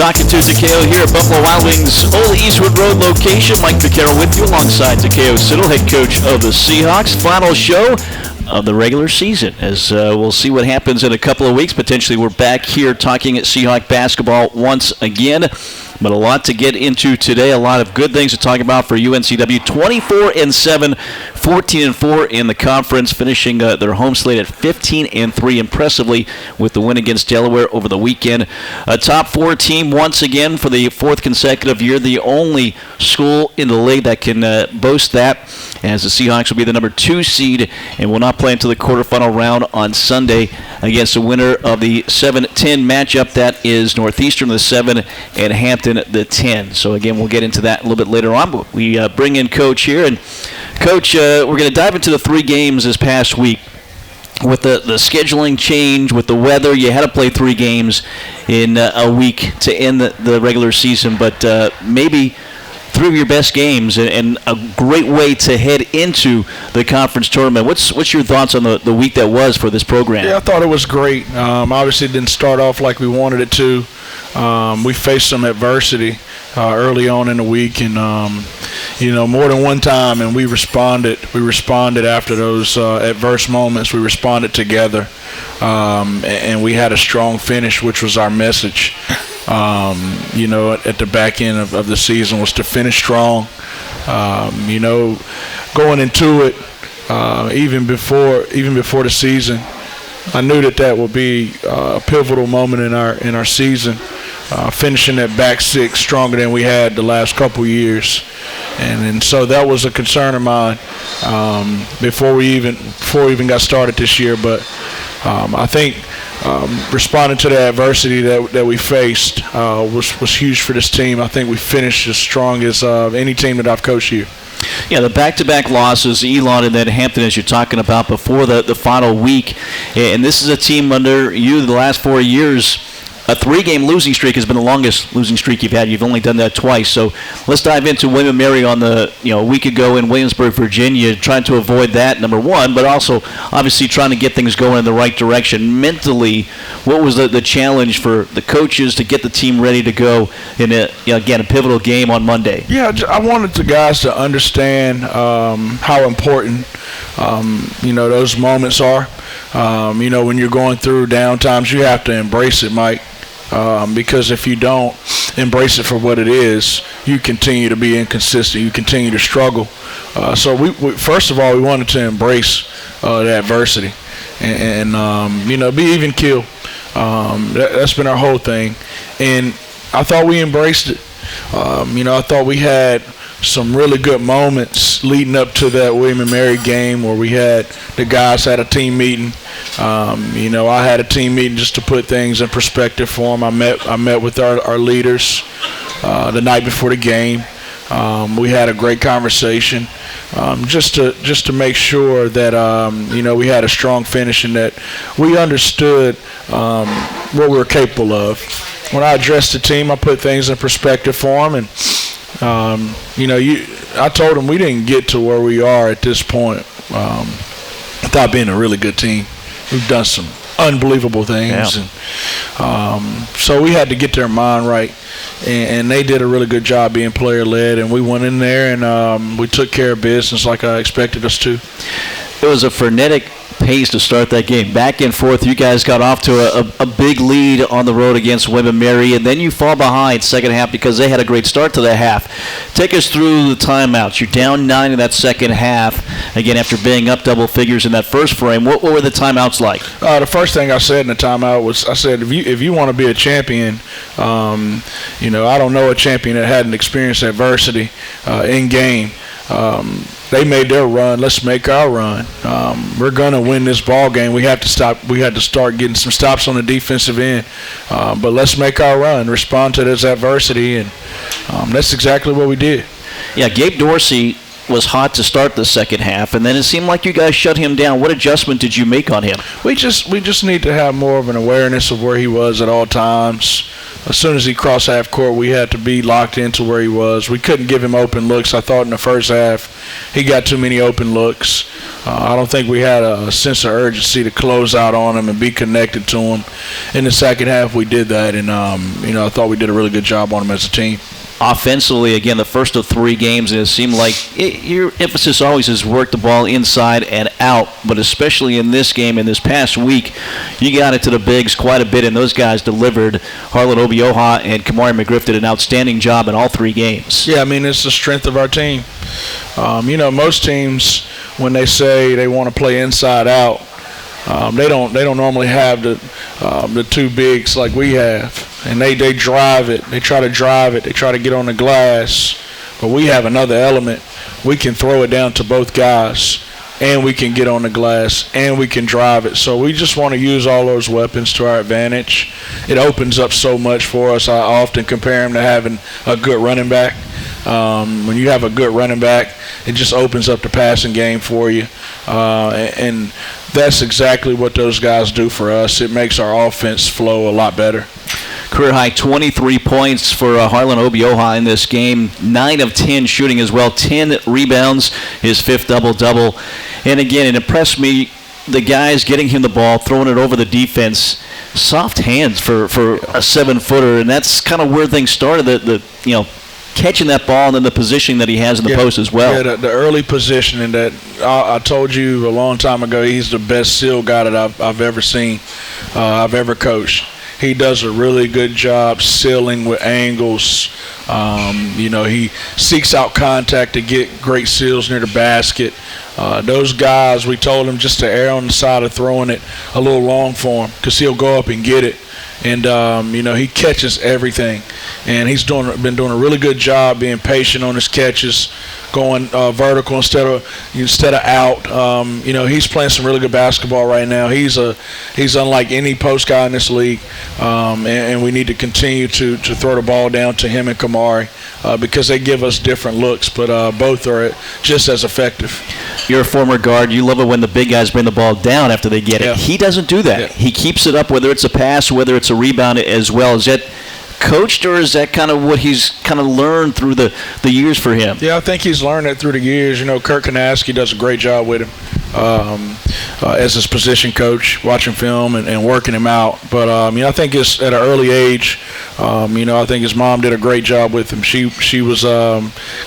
Talking to Takayo here at Buffalo Wild Wings' Old Eastwood Road location. Mike Vaccaro with you alongside Takayo Siddle, head coach of the Seahawks. Final show of the regular season, as we'll see what happens in a couple of weeks. Potentially we're back here talking at Seahawk basketball once again. But a lot to get into today, a lot of good things to talk about for UNCW. 24-7, 14-4 in the conference, finishing their home slate at 15-3 impressively with the win against Delaware over the weekend. A top four team once again for the fourth consecutive year, the only school in the league that can boast that, as the Seahawks will be the number 2 seed and will not play until the quarterfinal round on Sunday against the winner of the 7-10 matchup. That is Northeastern the 7 and Hampton the 10. So again, we'll get into that a little bit later on. But we bring in Coach here, and Coach, we're going to dive into the 3 games this past week. With the scheduling change, with the weather, you had to play 3 games in a week to end the regular season, but maybe 3 of your best games and a great way to head into the conference tournament. What's your thoughts on the week that was for this program? Yeah, I thought it was great. Obviously, it didn't start off like we wanted it to. We faced some adversity early on in the week, and more than one time, and we responded. We responded after those adverse moments. We responded together, and we had a strong finish, which was our message. At the back end of the season was to finish strong. Going into it, even before the season, I knew that would be a pivotal moment in our season. Finishing at back 6 stronger than we had the last couple years, and so that was a concern of mine before we even got started this year. But I think responding to the adversity that we faced was huge for this team. I think we finished as strong as any team that I've coached here. Yeah, the back-to-back losses, Elon and then Hampton, as you're talking about, before the final week. And this is a team under you the last 4 years. A 3-game losing streak has been the longest losing streak you've had. You've only done that twice. So let's dive into William & Mary on a week ago in Williamsburg, Virginia, trying to avoid that, number one, but also obviously trying to get things going in the right direction. Mentally, what was the challenge for the coaches to get the team ready to go in a pivotal game on Monday? Yeah, I wanted the guys to understand how important those moments are. When you're going through down times, you have to embrace it, Mike. Because if you don't embrace it for what it is, you continue to be inconsistent. You continue to struggle. So we first of all, we wanted to embrace the adversity and be even keel. That's been our whole thing. And I thought we embraced it. I thought we had some really good moments leading up to that William & Mary game where the guys had a team meeting. I had a team meeting just to put things in perspective for them. I met with our leaders the night before the game. We had a great conversation just to make sure that we had a strong finish and that we understood what we were capable of. When I addressed the team, I put things in perspective for them, and I told them we didn't get to where we are at this point without being a really good team. We've done some unbelievable things, and so we had to get their mind right, and they did a really good job being player-led, and we went in there and we took care of business like I expected us to. It was a frenetic pace to start that game. Back and forth, you guys got off to a big lead on the road against William & Mary, and then you fall behind second half because they had a great start to the half. Take us through the timeouts. You're down 9 in that second half, again, after being up double figures in that first frame. What were the timeouts like? The first thing I said in the timeout was, I said, if you want to be a champion, I don't know a champion that hadn't experienced adversity in game. They made their run. Let's make our run. We're gonna win this ball game. We had to start getting some stops on the defensive end. But let's make our run. Respond to this adversity, and that's exactly what we did. Yeah, Gabe Dorsey was hot to start the second half, and then it seemed like you guys shut him down. What adjustment did you make on him? We just need to have more of an awareness of where he was at all times. As soon as he crossed half court, we had to be locked into where he was. We couldn't give him open looks. I thought in the first half he got too many open looks. I don't think we had a sense of urgency to close out on him and be connected to him. In the second half, we did that, and I thought we did a really good job on him as a team. Offensively, again, the first of 3 games, and it seemed like your emphasis always is work the ball inside and out, but especially in this game, in this past week, you got it to the bigs quite a bit, and those guys delivered. Harlan Obioha and Kamari McGriff did an outstanding job in all 3 games. Yeah, I mean, it's the strength of our team. Most teams, when they say they want to play inside out, they don't normally have the 2 bigs like we have. And they drive it. They try to drive it. They try to get on the glass. But we have another element. We can throw it down to both guys, and we can get on the glass, and we can drive it. So we just want to use all those weapons to our advantage. It opens up so much for us. I often compare him to having a good running back. When you have a good running back, it just opens up the passing game for you. And that's exactly what those guys do for us. It makes our offense flow a lot better. Career-high 23 points for Harlan Obioha in this game, 9 of 10 shooting as well, 10 rebounds, his 5th double-double. And again, it impressed me, the guys getting him the ball, throwing it over the defense, soft hands for a 7-footer, and that's kind of where things started, catching that ball and then the positioning that he has in the post as well. Yeah, the early positioning that I told you a long time ago, he's the best seal guy that I've ever seen, I've ever coached. He does a really good job sealing with angles. He seeks out contact to get great seals near the basket. Those guys, we told him just to err on the side of throwing it a little long for him because he'll go up and get it. And, he catches everything. And he's been doing a really good job being patient on his catches, going vertical instead of out. He's playing some really good basketball right now. He's unlike any post guy in this league, and we need to continue to throw the ball down to him and Kamari because they give us different looks, but both are just as effective. You're a former guard. You love it when the big guys bring the ball down after they get it. He doesn't do that. Yeah. He keeps it up, whether it's a pass, whether it's a rebound as well. Is that coached, or is that kind of what he's kind of learned through the years for him? Yeah, I think he's learned it through the years. Kurt Kanaski does a great job with him as his position coach, watching film and working him out. But, I think it's at an early age. I think his mom did a great job with him. She was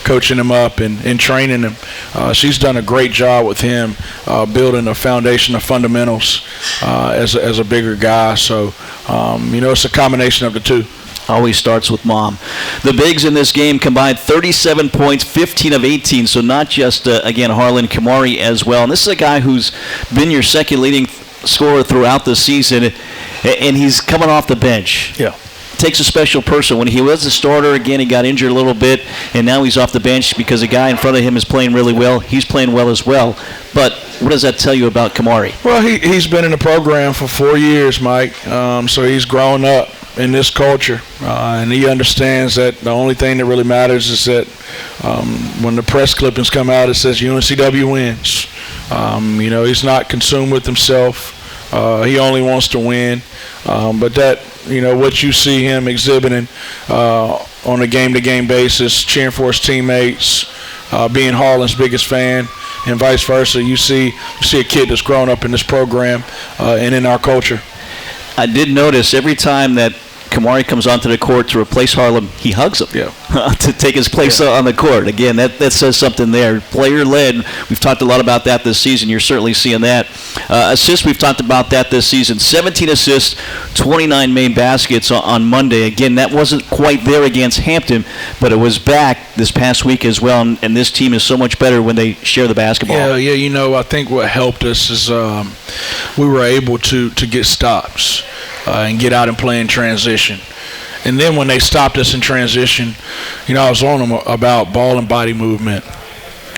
coaching him up and training him. She's done a great job with him, building a foundation of fundamentals as a bigger guy. So, it's a combination of the two. Always starts with mom. The bigs in this game combined 37 points, 15 of 18, so not just, Harlan, Kamari as well. And this is a guy who's been your second leading scorer throughout the season, and he's coming off the bench. Yeah. Takes a special person. When he was a starter, again, he got injured a little bit, and now he's off the bench because a guy in front of him is playing really well. He's playing well as well. But what does that tell you about Kamari? Well, he's been in the program for 4 years, Mike, so he's grown up in this culture, and he understands that the only thing that really matters is that when the press clippings come out, it says UNCW wins. He's not consumed with himself. He only wants to win. But that, what you see him exhibiting on a game-to-game basis, cheering for his teammates, being Harlan's biggest fan, and vice versa, you see a kid that's grown up in this program and in our culture. I did notice every time that Kamari comes onto the court to replace Harlan, he hugs him to take his place on the court. Again, that says something there. Player-led, we've talked a lot about that this season. You're certainly seeing that. Assists, we've talked about that this season. 17 assists, 29 main baskets on Monday. Again, that wasn't quite there against Hampton, but it was back this past week as well, and this team is so much better when they share the basketball. Yeah, I think what helped us is we were able to get stops and get out and play in transition. And then when they stopped us in transition, I was on them about ball and body movement.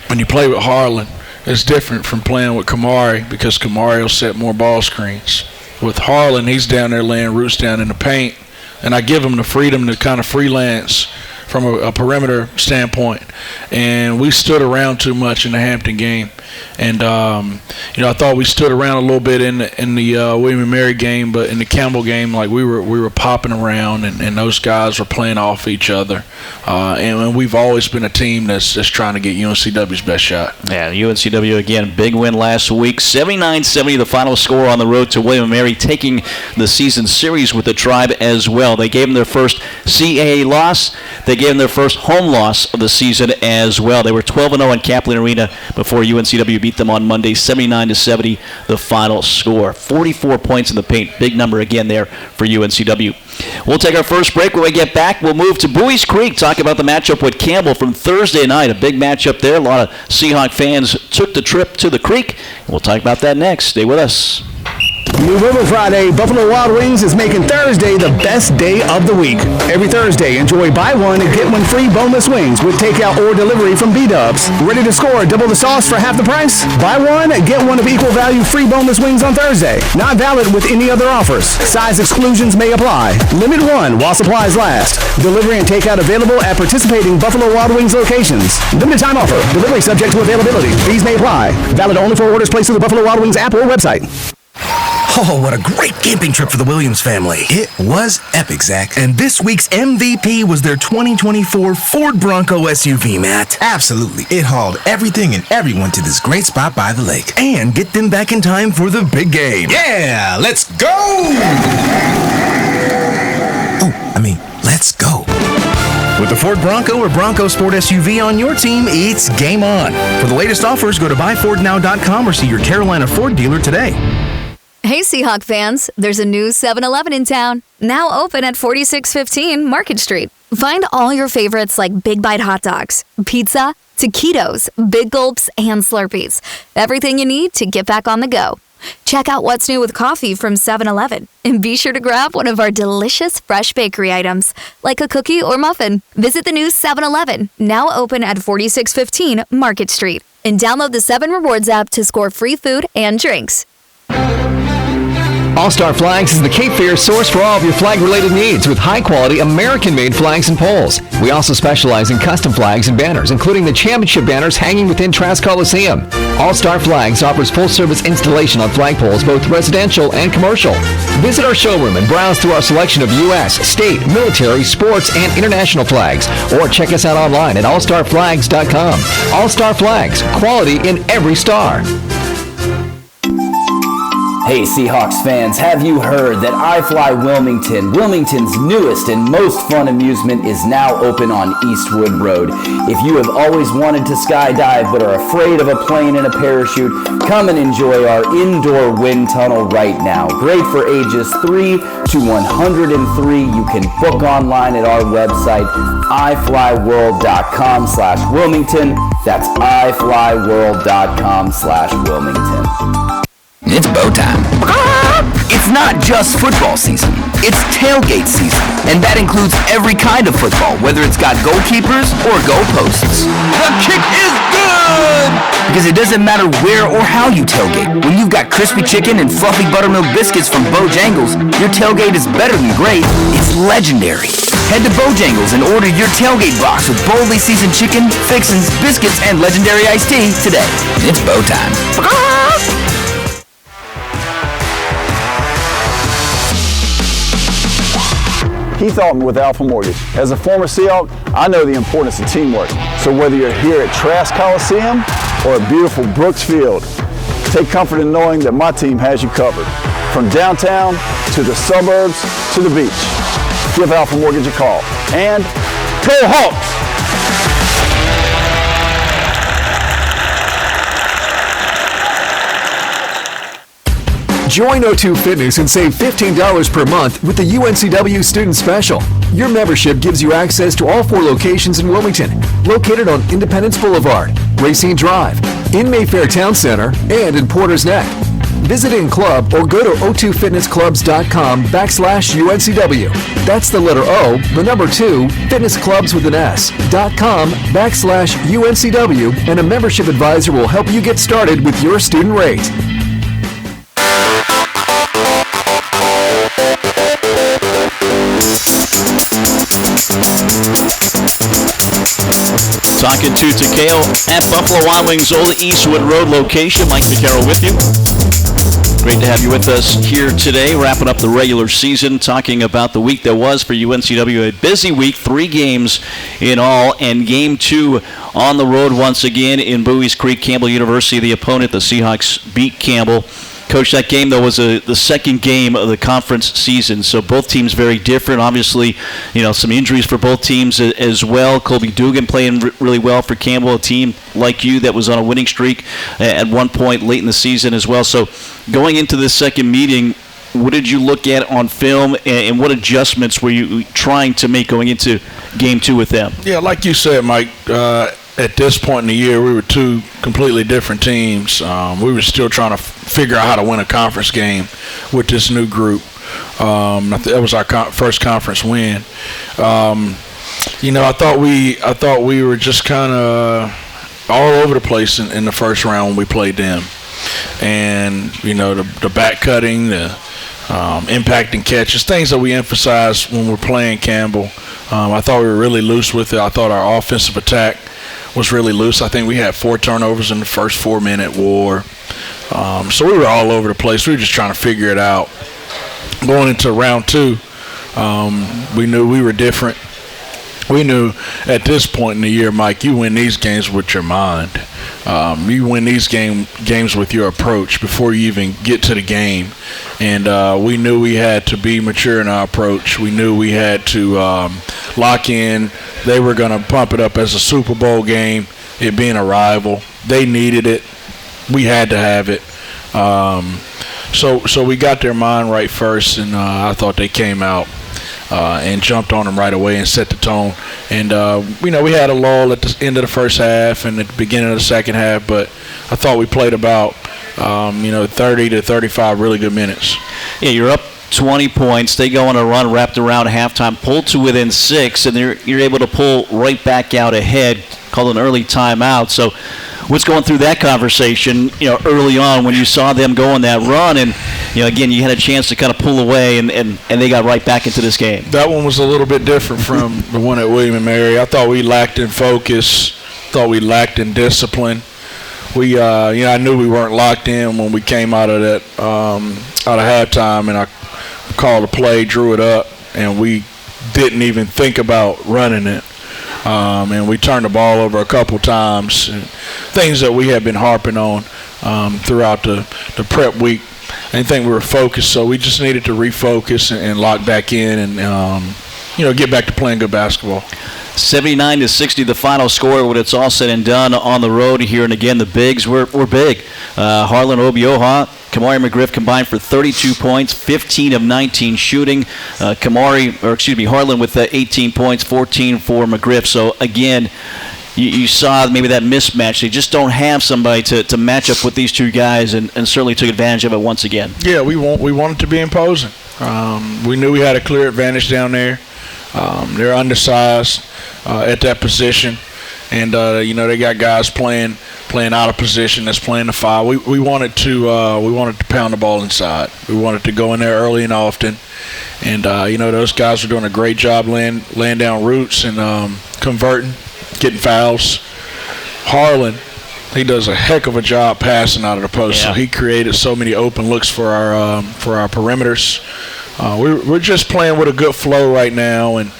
When you play with Harlan, it's different from playing with Kamari because Kamari will set more ball screens. With Harlan, he's down there laying roots down in the paint, and I give him the freedom to kind of freelance from a perimeter standpoint, and we stood around too much in the Hampton game. And I thought we stood around a little bit in the William & Mary game, but in the Campbell game, like we were popping around, and those guys were playing off each other. And we've always been a team that's trying to get UNCW's best shot. Yeah, UNCW again, big win last week, 79-70, the final score on the road to William & Mary, taking the season series with the Tribe as well. They gave them their first CAA loss. They gave them their first home loss of the season as well. They were 12-0 in Kaplan Arena before UNCW beat them on Monday, 79-70, the final score. 44 points in the paint, big number again there for UNCW. We'll take our first break. When we get back, we'll move to Bowie's Creek, talk about the matchup with Campbell from Thursday night. A big matchup there. A lot of Seahawk fans took the trip to the creek. We'll talk about that next. Stay with us. New River Friday, Buffalo Wild Wings is making Thursday the best day of the week. Every Thursday, enjoy buy one and get one free boneless wings with takeout or delivery from B-Dubs. Ready to score double the sauce for half the price? Buy one, get one of equal value free boneless wings on Thursday. Not valid with any other offers. Size exclusions may apply. Limit one while supplies last. Delivery and takeout available at participating Buffalo Wild Wings locations. Limited time offer. Delivery subject to availability. Fees may apply. Valid only for orders placed through the Buffalo Wild Wings app or website. Oh, what a great camping trip for the Williams family. It was epic, Zach. And this week's MVP was their 2024 Ford Bronco SUV, Matt. Absolutely. It hauled everything and everyone to this great spot by the lake. And get them back in time for the big game. Yeah, let's go! Let's go. With the Ford Bronco or Bronco Sport SUV on your team, it's game on. For the latest offers, go to buyfordnow.com or see your Carolina Ford dealer today. Hey Seahawk fans, there's a new 7-Eleven in town, now open at 4615 Market Street. Find all your favorites like Big Bite hot dogs, pizza, taquitos, Big Gulps, and Slurpees. Everything you need to get back on the go. Check out what's new with coffee from 7-Eleven, and be sure to grab one of our delicious fresh bakery items, like a cookie or muffin. Visit the new 7-Eleven, now open at 4615 Market Street, and download the 7 Rewards app to score free food and drinks. All-Star Flags is the Cape Fear source for all of your flag-related needs with high-quality American-made flags and poles. We also specialize in custom flags and banners, including the championship banners hanging within Trask Coliseum. All-Star Flags offers full-service installation on flagpoles, both residential and commercial. Visit our showroom and browse through our selection of U.S., state, military, sports, and international flags. Or check us out online at allstarflags.com. All-Star Flags, quality in every star. Hey Seahawks fans, have you heard that iFly Wilmington, Wilmington's newest and most fun amusement, is now open on Eastwood Road? If you have always wanted to skydive but are afraid of a plane and a parachute, come and enjoy our indoor wind tunnel right now. Great for ages 3 to 103. You can book online at our website, iflyworld.com/Wilmington. That's iflyworld.com/Wilmington. It's bow time. It's not just football season. It's tailgate season. And that includes every kind of football, whether it's got goalkeepers or goalposts. The kick is good! Because it doesn't matter where or how you tailgate. When you've got crispy chicken and fluffy buttermilk biscuits from Bojangles, your tailgate is better than great. It's legendary. Head to Bojangles and order your tailgate box with boldly seasoned chicken, fixins, biscuits, and legendary iced tea today. It's bow time. Keith Altman with Alpha Mortgage. As a former Seahawk, I know the importance of teamwork. So whether you're here at Trask Coliseum or at beautiful Brooks Field, take comfort in knowing that my team has you covered. From downtown to the suburbs to the beach. Give Alpha Mortgage a call. And go Hawks! Join O2 Fitness and save $15 per month with the UNCW Student Special. Your membership gives you access to all 4 locations in Wilmington, located on Independence Boulevard, Racine Drive, in Mayfair Town Center, and in Porter's Neck. Visit in club or go to o2fitnessclubs.com/UNCW. That's the letter O, the number 2, fitnessclubs with an S.com/UNCW, and a membership advisor will help you get started with your student rate. Talking to Takayo at Buffalo Wild Wings Old Eastwood Road location. Mike McCarroll with you. Great to have you with us here today, wrapping up the regular season, talking about the week that was for UNCW. A busy week, 3 games in all, and game 2 on the road once again in Bowie's Creek. Campbell University, the opponent. The Seahawks beat Campbell. Coach, that game, though, was the second game of the conference season, so both teams very different. Obviously, some injuries for both teams as well. Colby Dugan playing really well for Campbell, a team like you that was on a winning streak at one point late in the season as well. So going into this second meeting, what did you look at on film, and what adjustments were you trying to make going into game 2 with them? Yeah, like you said, Mike, at this point in the year, we were 2 completely different teams. We were still trying to figure out how to win a conference game with this new group. That was our first conference win. I thought we were just kind of all over the place in the first round when we played them. And, the back cutting, the impacting catches, things that we emphasize when we're playing Campbell. I thought we were really loose with it. I thought our offensive attack was really loose. I think we had 4 turnovers in the first 4-minute war. So we were all over the place. We were just trying to figure it out. Going into round 2, we knew we were different. We knew at this point in the year, Mike, you win these games with your mind. You win these games with your approach before you even get to the game. And we knew we had to be mature in our approach. We knew we had to lock in. They were going to pump it up as a Super Bowl game, it being a rival. They needed it. We had to have it. So we got their mind right first, and I thought they came out and jumped on them right away and set the tone. And, we had a lull at the end of the first half and at the beginning of the second half, but I thought we played about, 30 to 35 really good minutes. Yeah, you're up 20 points. They go on a run wrapped around halftime, pull to within 6, and you're able to pull right back out ahead, call an early timeout. So what's going through that conversation, early on when you saw them go on that run and, again, you had a chance to kind of pull away and they got right back into this game? That one was a little bit different from the one at William & Mary. I thought we lacked in focus, thought we lacked in discipline. I knew we weren't locked in when we came out of that, out of halftime, and I called a play, drew it up, and we didn't even think about running it. And we turned the ball over a couple times, and things that we had been harping on throughout the prep week. I didn't think we were focused, so we just needed to refocus and lock back in and, get back to playing good basketball. 79-60 the final score when it's all said and done on the road here. And again, the bigs were big. Harlan Obioha, Kamari McGriff combined for 32 points, 15 of 19 shooting. Harlan with 18 points, 14 for McGriff. So again, you saw maybe that mismatch. They just don't have somebody to match up with these two guys, and certainly took advantage of it once again. Yeah, we wanted to be imposing. We knew we had a clear advantage down there. They're undersized at that position, and they got guys playing out of position that's playing the 5. We wanted to pound the ball inside. We wanted to go in there early and often, and those guys were doing a great job laying down roots and converting, getting fouls. Harlan, he does a heck of a job passing out of the post. Yeah. So he created so many open looks for our perimeters. We're just playing with a good flow right now, and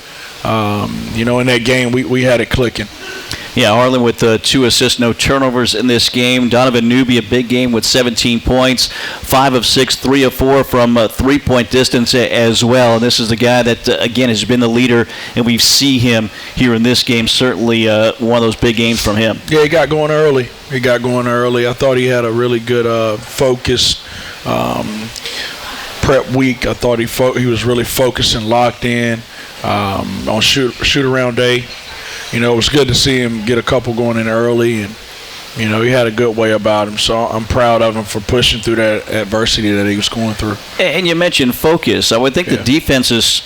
in that game we had it clicking. Yeah, Harlan with 2 assists, no turnovers in this game. Donovan Newby, a big game with 17 points, 5 of 6, 3 of 4 from 3-point distance as well. And this is the guy that, again, has been the leader, and we see him here in this game. Certainly one of those big games from him. Yeah, he got going early. I thought he had a really good focused prep week. I thought he was really focused and locked in on shoot-around day. It was good to see him get a couple going in early, and, he had a good way about him. So I'm proud of him for pushing through that adversity that he was going through. And you mentioned focus. I would think the defense is,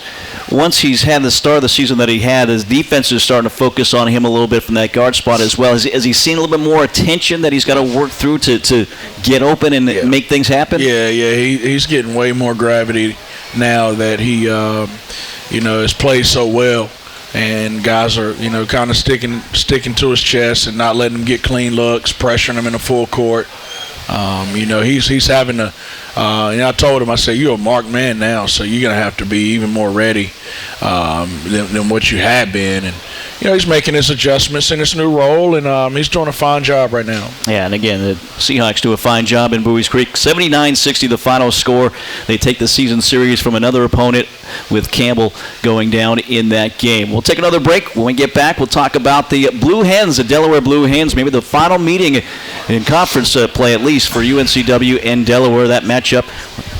once he's had the start of the season that he had, his defense is starting to focus on him a little bit from that guard spot as well. Has he seen a little bit more attention that he's got to work through to get open and make things happen? Yeah, he's getting way more gravity now that he, has played so well. and guys are, kind of sticking to his chest and not letting him get clean looks, pressuring him in the full court. He's having to. I told him, I said, you're a marked man now, so you're gonna have to be even more ready than what you had been. And he's making his adjustments in his new role, and he's doing a fine job right now. Yeah, and again, the Seahawks do a fine job in Bowie's Creek. 79-60 the final score. They take the season series from another opponent with Campbell going down in that game. We'll take another break. When we get back, we'll talk about the Blue Hens, the Delaware Blue Hens, maybe the final meeting in conference play, at least for UNCW and Delaware. That matchup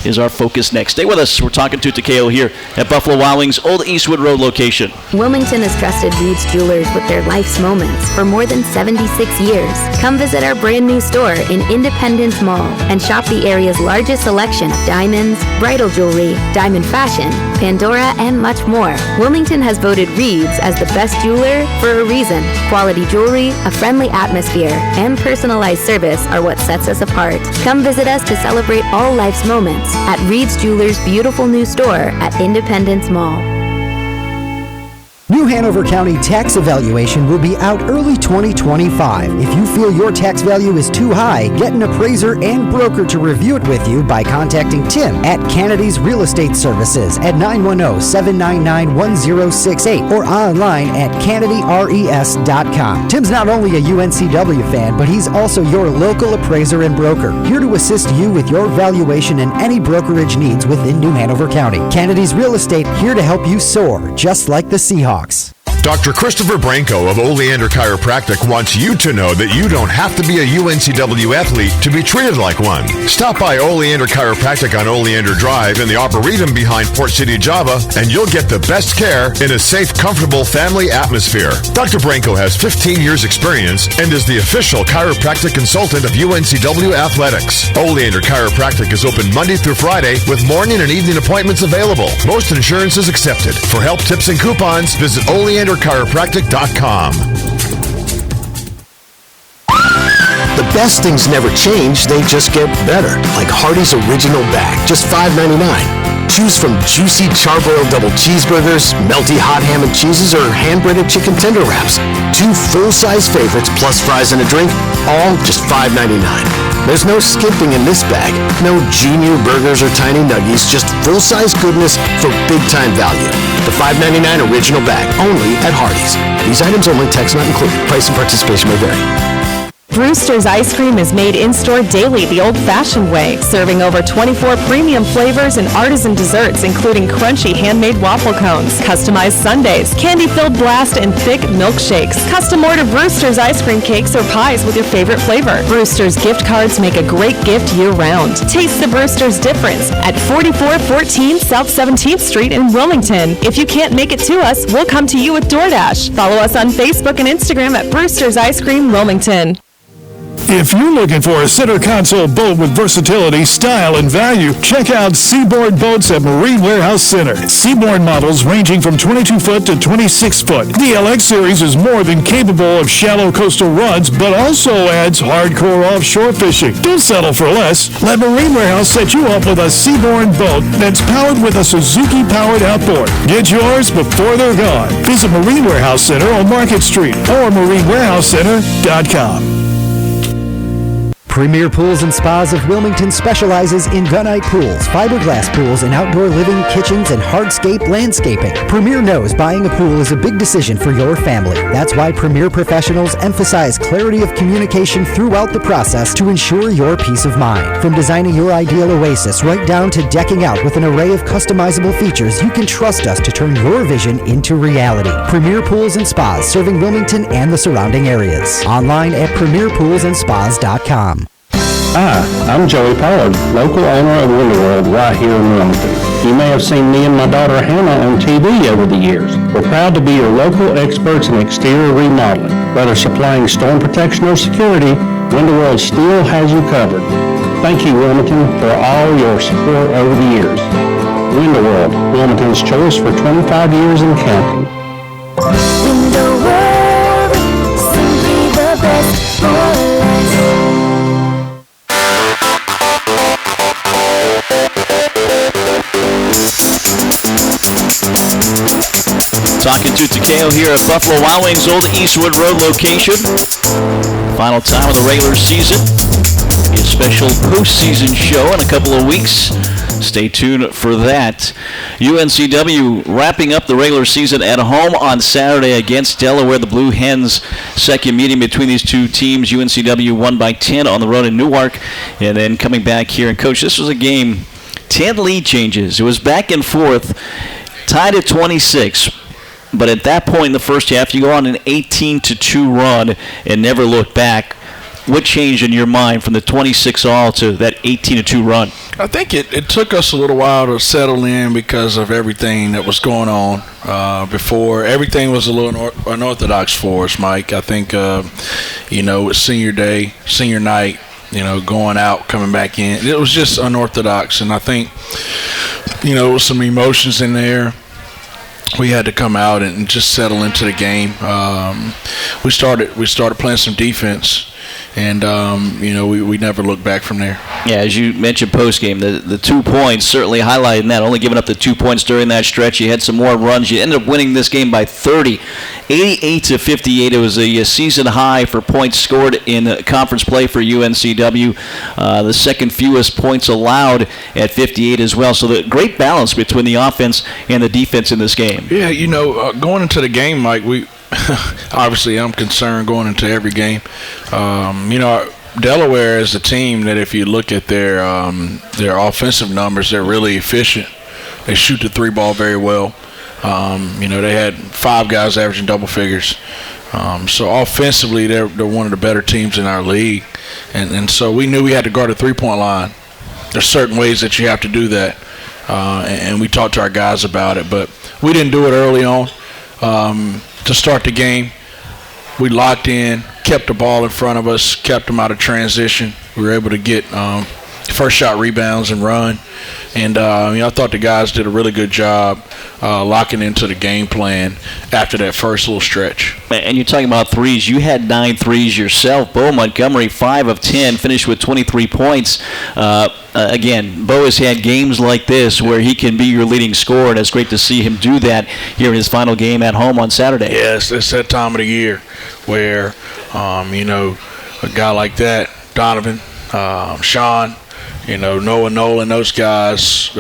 is our focus next. Stay with us. We're talking to Takayo here at Buffalo Wild Wings' Old Eastwood Road location. Wilmington has trusted Reed's Jewelers with their life's moments for more than 76 years. Come visit our brand new store in Independence Mall and shop the area's largest selection of diamonds, bridal jewelry, diamond fashion, Pandora, and much more. Wilmington has voted Reed's as the best jeweler for a reason. Quality jewelry, a friendly atmosphere, and personalized service are what sets us apart. Come visit us to celebrate all life's moments at Reed's Jewelers' beautiful new store at Independence Mall. New Hanover County tax evaluation will be out early 2025. If you feel your tax value is too high, get an appraiser and broker to review it with you by contacting Tim at Kennedy's Real Estate Services at 910-799-1068 or online at KennedyRES.com. Tim's not only a UNCW fan, but he's also your local appraiser and broker, here to assist you with your valuation and any brokerage needs within New Hanover County. Kennedy's Real Estate, here to help you soar, just like the Seahawks. Dr. Christopher Branco of Oleander Chiropractic wants you to know that you don't have to be a UNCW athlete to be treated like one. Stop by Oleander Chiropractic on Oleander Drive in the Arboretum behind Port City, Java, and you'll get the best care in a safe, comfortable family atmosphere. Dr. Branco has 15 years experience and is the official chiropractic consultant of UNCW Athletics. Oleander Chiropractic is open Monday through Friday with morning and evening appointments available. Most insurance is accepted. For help, tips, and coupons, visit OleanderChiropractic.com. The best things never change, they just get better. Like Hardee's Original Bag, just $5.99. Choose from juicy charbroiled double cheeseburgers, melty hot ham and cheeses, or hand-breaded chicken tender wraps. 2 full-size favorites plus fries and a drink, all just $5.99. There's no skimping in this bag. No junior burgers or tiny nuggies, just full-size goodness for big-time value. The $5.99 Original Bag, only at Hardee's. These items only, tax not included. Price and participation may vary. Brewster's Ice Cream is made in-store daily the old-fashioned way, serving over 24 premium flavors and artisan desserts, including crunchy handmade waffle cones, customized sundaes, candy-filled blast, and thick milkshakes. Custom order Brewster's ice cream cakes or pies with your favorite flavor. Brewster's gift cards make a great gift year-round. Taste the Brewster's difference at 4414 South 17th Street in Wilmington. If you can't make it to us, we'll come to you with DoorDash. Follow us on Facebook and Instagram at Brewster's Ice Cream Wilmington. If you're looking for a center console boat with versatility, style, and value, check out Seaboard Boats at Marine Warehouse Center. Seaboard models ranging from 22-foot to 26-foot. The LX series is more than capable of shallow coastal runs, but also adds hardcore offshore fishing. Don't settle for less. Let Marine Warehouse set you up with a Seaboard boat that's powered with a Suzuki-powered outboard. Get yours before they're gone. Visit Marine Warehouse Center on Market Street or marinewarehousecenter.com. Premier Pools and Spas of Wilmington specializes in gunite pools, fiberglass pools, and outdoor living, kitchens, and hardscape landscaping. Premier knows buying a pool is a big decision for your family. That's why Premier professionals emphasize clarity of communication throughout the process to ensure your peace of mind. From designing your ideal oasis right down to decking out with an array of customizable features, you can trust us to turn your vision into reality. Premier Pools and Spas, serving Wilmington and the surrounding areas. Online at premierpoolsandspas.com. Hi, I'm Joey Pollard, local owner of Winterworld right here in Wilmington. You may have seen me and my daughter Hannah on TV over the years. We're proud to be your local experts in exterior remodeling. Whether supplying storm protection or security, Winterworld still has you covered. Thank you, Wilmington, for all your support over the years. Winterworld, Wilmington's choice for 25 years and counting. Winterworld, simply the best for life. Talkin to Takayo here at Buffalo Wild Wings' old Eastwood Road location. Final time of the regular season. A special postseason show in a couple of weeks. Stay tuned for that. UNCW wrapping up the regular season at home on Saturday against Delaware. The Blue Hens' second meeting between these two teams. UNCW won by 10 on the road in Newark. And then coming back here. And, Coach, this was a game, 10 lead changes. It was back and forth, tied at 26. But at that point in the first half, you go on an 18-2 run and never look back. What changed in your mind from the 26-all to that 18-2 run? I think it took us a little while to settle in because of everything that was going on before. Everything was a little unorthodox for us, Mike. I think, it's senior day, senior night, going out, coming back in. It was just unorthodox, and I think, with some emotions in there, we had to come out and just settle into the game. We started playing some defense. And, we never looked back from there. Yeah, as you mentioned post-game, the 2 points certainly highlighting that. Only giving up the 2 points during that stretch. You had some more runs. You ended up winning this game by 30, 88-58. It was a season high for points scored in conference play for UNCW. The second fewest points allowed at 58 as well. So the great balance between the offense and the defense in this game. Yeah, going into the game, Mike, obviously, I'm concerned going into every game. Delaware is a team that if you look at their offensive numbers, they're really efficient. They shoot the three ball very well. They had 5 guys averaging double figures. So offensively, they're one of the better teams in our league. And so we knew we had to guard the three-point line. There's certain ways that you have to do that. And we talked to our guys about it. But we didn't do it early on. To start the game, we locked in, kept the ball in front of us, kept them out of transition. We were able to get first shot rebounds and run. And I thought the guys did a really good job locking into the game plan after that first little stretch. And you're talking about threes. You had 9 threes yourself. Bo Montgomery, 5 of 10, finished with 23 points. Again, Bo has had games like this where he can be your leading scorer, and it's great to see him do that here in his final game at home on Saturday. Yes, it's that time of the year where, a guy like that, Donovan, Sean, Noah Nolan, those guys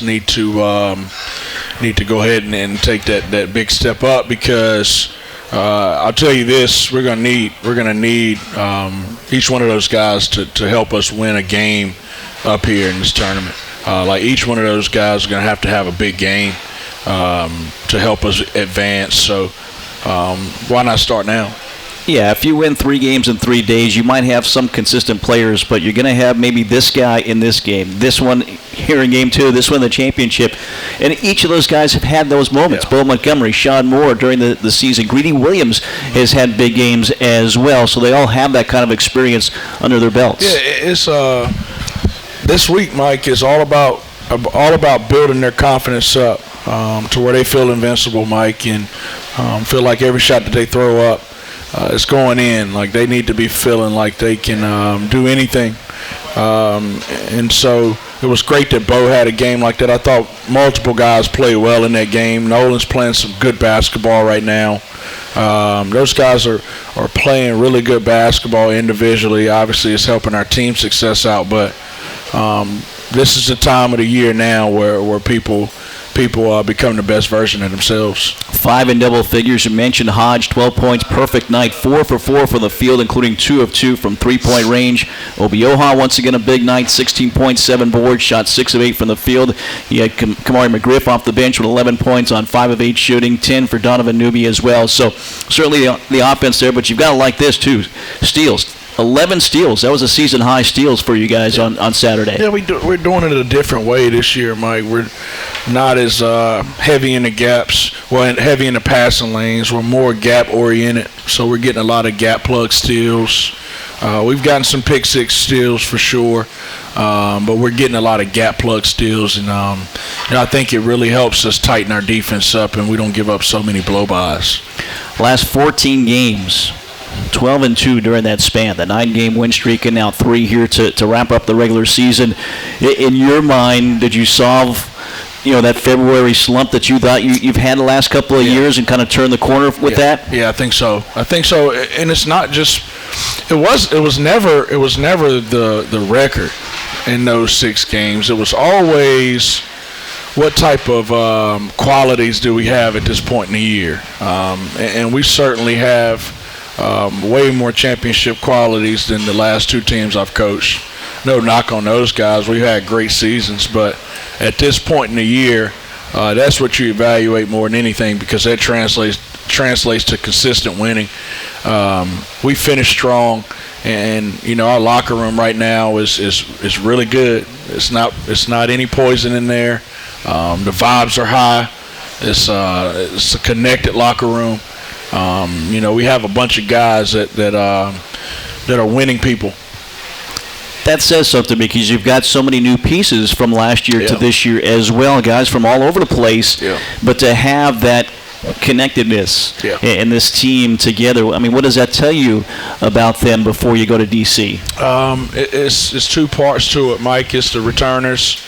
need to go ahead and take that big step up because I'll tell you this, we're gonna need each one of those guys to help us win a game up here in this tournament. Each one of those guys is gonna have to have a big game to help us advance. So why not start now? Yeah, if you win 3 games in 3 days, you might have some consistent players, but you're going to have maybe this guy in this game, this one here in game 2, this one in the championship. And each of those guys have had those moments. Yeah. Bo Montgomery, Sean Moore during the season. Greedy Williams has had big games as well, so they all have that kind of experience under their belts. Yeah, it's this week, Mike, is all about building their confidence up to where they feel invincible, Mike, and feel like every shot that they throw up, it's going in. Like they need to be feeling like they can do anything. And so it was great that Bo had a game like that. I thought multiple guys played well in that game. Nolan's playing some good basketball right now. Those guys are playing really good basketball individually. Obviously, it's helping our team success out. But this is the time of the year now where people become the best version of themselves. 5 in double figures. You mentioned Hodge, 12 points, perfect night, 4 for 4 from the field, including 2 of 2 from three-point range. Obioha, once again, a big night, 16 points, 7 boards, shot 6 of 8 from the field. He had Kamari McGriff off the bench with 11 points on 5 of 8 shooting, 10 for Donovan Newby as well. So certainly the offense there, but you've got to like this too. Steals. 11 steals. That was a season-high steals for you guys on Saturday. Yeah, we're doing it a different way this year, Mike. We're not as heavy in the gaps, heavy in the passing lanes. We're more gap-oriented, so we're getting a lot of gap plug steals. We've gotten some pick six steals for sure, but we're getting a lot of gap plug steals, and I think it really helps us tighten our defense up, and we don't give up so many blow-bys. Last 14 games. 12-2 during that span, the 9-game win streak, and now 3 here to wrap up the regular season. In your mind, did you solve that February slump that you thought you've had the last couple of years and kind of turn the corner with that? Yeah, I think so. And it's not just. It was never the record in those 6 games. It was always what type of qualities do we have at this point in the year, and we certainly have way more championship qualities than the last 2 teams I've coached. No knock on those guys. We've had great seasons, but at this point in the year, that's what you evaluate more than anything, because that translates to consistent winning. We finished strong, and our locker room right now is really good. It's not any poison in there. The vibes are high. It's a connected locker room. We have a bunch of guys that are winning people. That says something, because you've got so many new pieces from last year to this year as well, guys from all over the place. Yeah. But to have that connectedness and this team together, I mean, what does that tell you about them before you go to D.C.? It's 2 parts to it, Mike. It's the returners,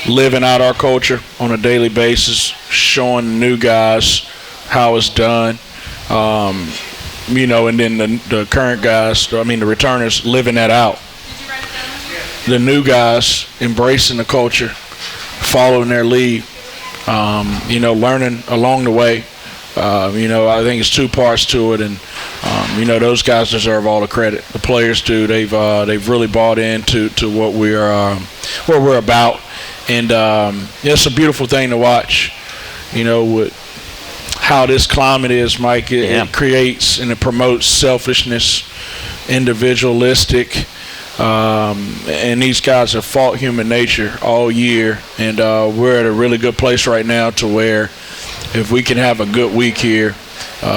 living out our culture on a daily basis, showing new guys how it's done. And then the current guys, the returners, living that out. The new guys embracing the culture, following their lead, learning along the way. I think it's 2 parts to it, and those guys deserve all the credit. The players do. They've really bought into what we're about, and it's a beautiful thing to watch. With how this climate is, Mike, it creates and it promotes selfishness, individualistic, and these guys have fought human nature all year, and we're at a really good place right now to where if we can have a good week here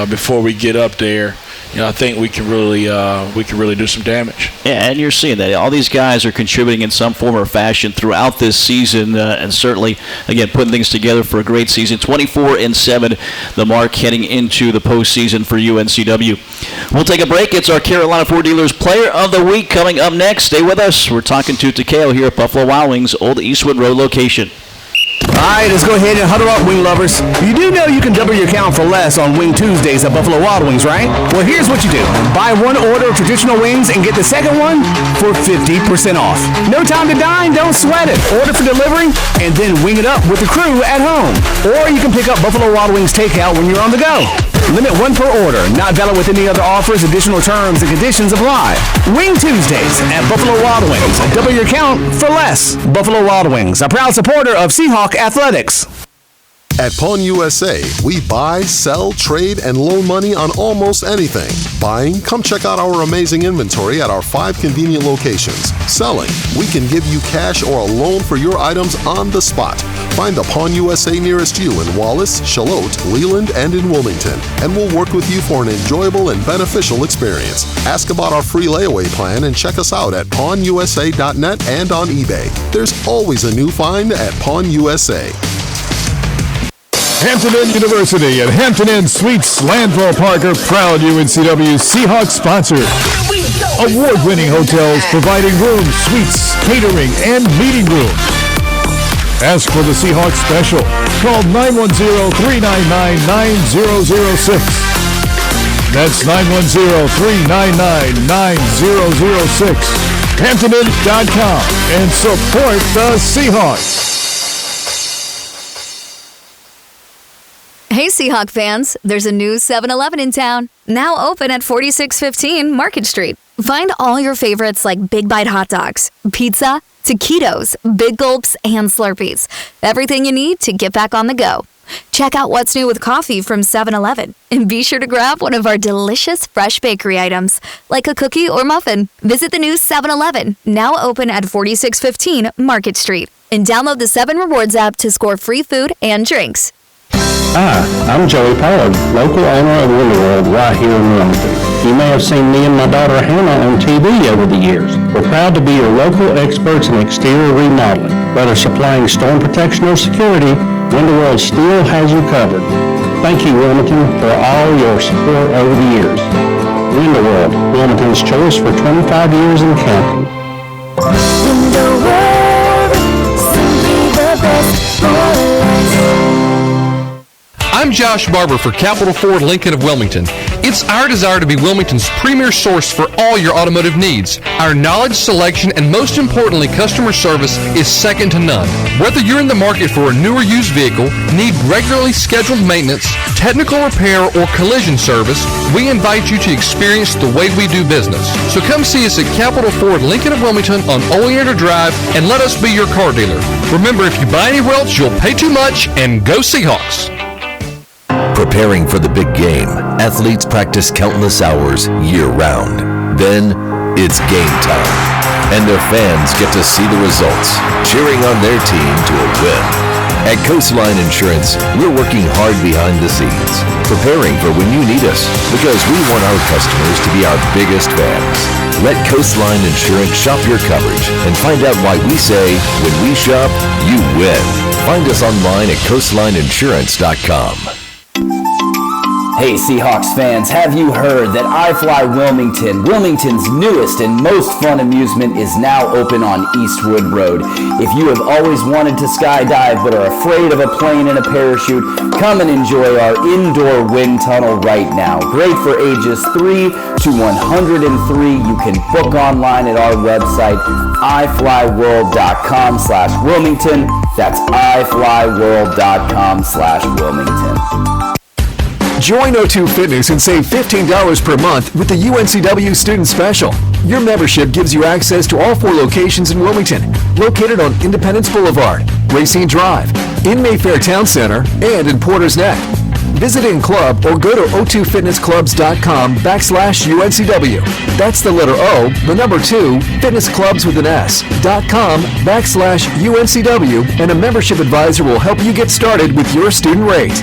before we get up there, I think we can really do some damage. Yeah, and you're seeing that all these guys are contributing in some form or fashion throughout this season, and certainly, again, putting things together for a great season. 24-7, the mark heading into the postseason for UNCW. We'll take a break. It's our Carolina Ford Dealers Player of the Week coming up next. Stay with us. We're talking to Takayo here at Buffalo Wild Wings, Old Eastwood Road location. All right, let's go ahead and huddle up, wing lovers. You do know you can double your count for less on Wing Tuesdays at Buffalo Wild Wings, right? Well, here's what you do. Buy 1 order of traditional wings and get the second one for 50% off. No time to dine? Don't sweat it. Order for delivery and then wing it up with the crew at home. Or you can pick up Buffalo Wild Wings takeout when you're on the go. Limit 1 per order. Not valid with any other offers. Additional terms and conditions apply. Wing Tuesdays at Buffalo Wild Wings. Double your count for less. Buffalo Wild Wings, a proud supporter of Seahawk Athletics. At Pawn USA, we buy, sell, trade, and loan money on almost anything. Buying? Come check out our amazing inventory at our 5 convenient locations. Selling? We can give you cash or a loan for your items on the spot. Find the Pawn USA nearest you in Wallace, Charlotte, Leland, and in Wilmington, and we'll work with you for an enjoyable and beneficial experience. Ask about our free layaway plan and check us out at pawnusa.net and on eBay. There's always a new find at Pawn USA. Hampton Inn University and Hampton Inn Suites Landville Park are proud UNCW Seahawks sponsor. Award-winning hotels providing rooms, suites, catering, and meeting rooms. Ask for the Seahawks special. Call 910-399-9006. That's 910-399-9006. HamptonInn.com and support the Seahawks. Hey Seahawk fans, there's a new 7-Eleven in town, now open at 4615 Market Street. Find all your favorites like Big Bite hot dogs, pizza, taquitos, Big Gulps, and Slurpees. Everything you need to get back on the go. Check out what's new with coffee from 7-Eleven, and be sure to grab one of our delicious fresh bakery items, like a cookie or muffin. Visit the new 7-Eleven, now open at 4615 Market Street, and download the 7 Rewards app to score free food and drinks. Hi, I'm Joey Pollard, local owner of Wonderworld right here in Wilmington. You may have seen me and my daughter Hannah on TV over the years. We're proud to be your local experts in exterior remodeling. Whether supplying storm protection or security, Wonderworld still has you covered. Thank you, Wilmington, for all your support over the years. Wonderworld, Wilmington's choice for 25 years and counting. Wonderworld, best for life. I'm Josh Barber for Capital Ford Lincoln of Wilmington. It's our desire to be Wilmington's premier source for all your automotive needs. Our knowledge, selection, and most importantly, customer service is second to none. Whether you're in the market for a new or used vehicle, need regularly scheduled maintenance, technical repair, or collision service, we invite you to experience the way we do business. So come see us at Capital Ford Lincoln of Wilmington on Oleander Drive and let us be your car dealer. Remember, if you buy anywhere else, you'll pay too much, and go Seahawks. Preparing for the big game, athletes practice countless hours year-round. Then, it's game time, and their fans get to see the results, cheering on their team to a win. At Coastline Insurance, we're working hard behind the scenes, preparing for when you need us, because we want our customers to be our biggest fans. Let Coastline Insurance shop your coverage and find out why we say, when we shop, you win. Find us online at coastlineinsurance.com. Hey Seahawks fans, have you heard that iFly Wilmington, Wilmington's newest and most fun amusement, is now open on Eastwood Road? If you have always wanted to skydive but are afraid of a plane and a parachute, come and enjoy our indoor wind tunnel right now. Great for ages 3 to 103. You can book online at our website, iflyworld.com/Wilmington. That's iflyworld.com/Wilmington. Join O2 Fitness and save $15 per month with the UNCW Student Special. Your membership gives you access to all 4 locations in Wilmington, located on Independence Boulevard, Racine Drive, in Mayfair Town Center, and in Porter's Neck. Visit in club or go to o2fitnessclubs.com/UNCW. That's the letter O, the number 2, fitnessclubs with an S.com/UNCW, and a membership advisor will help you get started with your student rate.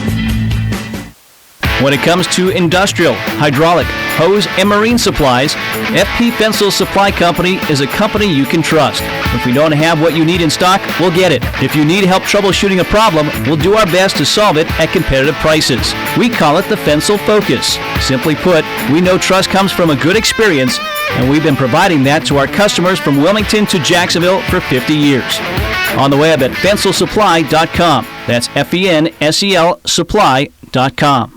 When it comes to industrial, hydraulic, hose, and marine supplies, FP Fensel Supply Company is a company you can trust. If we don't have what you need in stock, we'll get it. If you need help troubleshooting a problem, we'll do our best to solve it at competitive prices. We call it the Fensel Focus. Simply put, we know trust comes from a good experience, and we've been providing that to our customers from Wilmington to Jacksonville for 50 years. On the web at fenselsupply.com. That's FENSEL supply.com.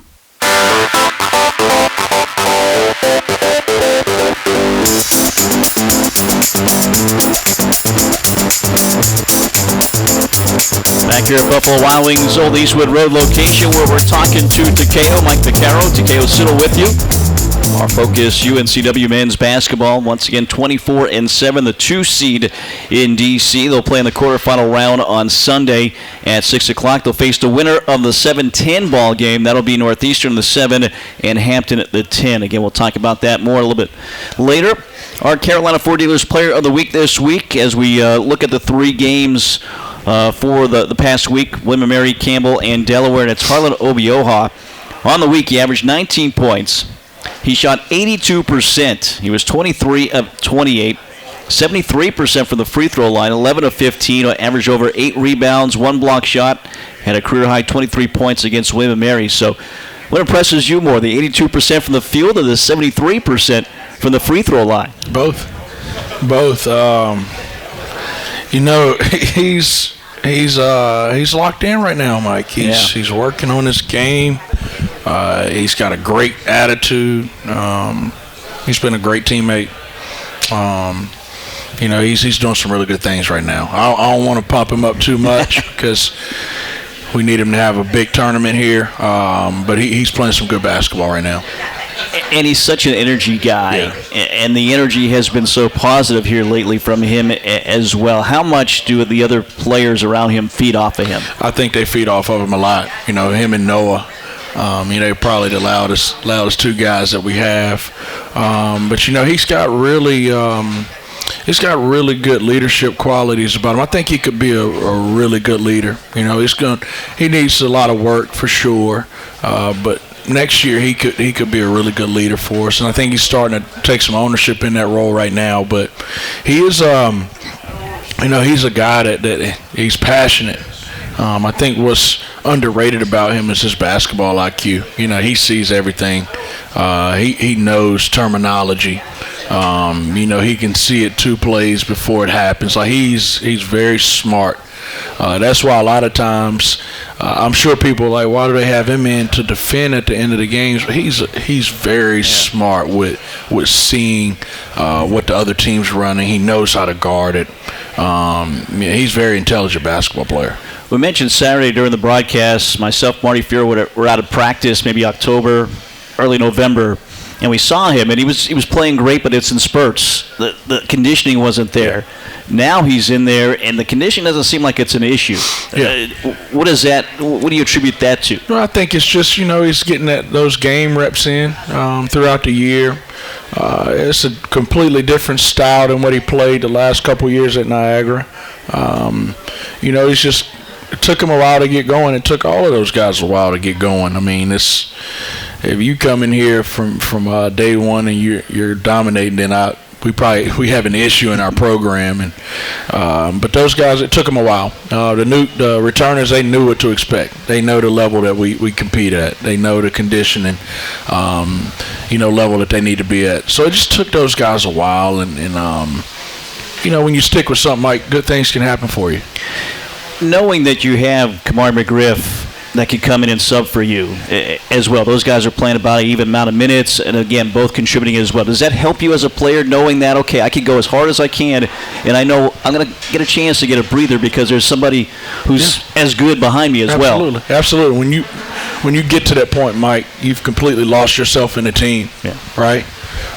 Back here at Buffalo Wild Wings Old Eastwood Road location, where we're talking to Takayo, Mike Vaccaro. Takayo Siddle with you. Our focus, UNCW men's basketball. Once again, 24-7, the 2 seed in D.C. They'll play in the quarterfinal round on Sunday at 6 o'clock. They'll face the winner of the 7-10 ball game. That'll be Northeastern the 7 and Hampton at the 10. Again, we'll talk about that more a little bit later. Our Carolina Ford Dealers Player of the Week this week, as we look at the 3 games for the past week, William & Mary, Campbell, and Delaware, and it's Harlan Obioha. On the week, he averaged 19 points. He shot 82%. He was 23 of 28, 73% from the free throw line, 11 of 15, averaged over 8 rebounds, 1 block shot, had a career-high 23 points against William & Mary. So what impresses you more, the 82% from the field or the 73% from the free throw line? Both. He's locked in right now, Mike. He's working on his game. He's got a great attitude. He's been a great teammate. He's doing some really good things right now. I don't want to pump him up too much because we need him to have a big tournament here. But he's playing some good basketball right now. And he's such an energy guy, and the energy has been so positive here lately from him as well. How much do the other players around him feed off of him? I think they feed off of him a lot. Him and Noah. They're probably the loudest 2 guys that we have. But he's got really good leadership qualities about him. I think he could be a really good leader. He needs a lot of work for sure. But next year he could be a really good leader for us, and I think he's starting to take some ownership in that role right now. But he is, he's a guy that he's passionate. I think what's underrated about him is his basketball IQ. He sees everything. He knows terminology. He can see it 2 plays before it happens. Like he's very smart That's why a lot of times I'm sure people are like, why do they have him in to defend at the end of the games? He's very smart with seeing what the other team's running. He knows how to guard it. He's a very intelligent basketball player. We mentioned Saturday during the broadcast, myself, Marty Fuhr, were out of practice, maybe October, early November, and we saw him, and he was playing great, but it's in spurts. The conditioning wasn't there. Now he's in there, and the conditioning doesn't seem like it's an issue. Yeah. What do you attribute that to? Well, I think it's just, he's getting those game reps in throughout the year. It's a completely different style than what he played the last couple of years at Niagara. He's just, it took him a while to get going. It took all of those guys a while to get going. I mean, if you come in here from day one and you're dominating, then we have an issue in our program. But those guys, it took them a while. The returners, they knew what to expect. They know the level that we compete at. They know the conditioning, level that they need to be at. So it just took those guys a while. And when you stick with something, like, good things can happen for you. Knowing that you have Kamari McGriff that could come in and sub for you as well. Those guys are playing about an even amount of minutes, and again, both contributing as well. Does that help you as a player, knowing that, okay, I can go as hard as I can, and I know I'm going to get a chance to get a breather because there's somebody who's as good behind me as well? Absolutely. When you get to that point, Mike, you've completely lost yourself in the team, right?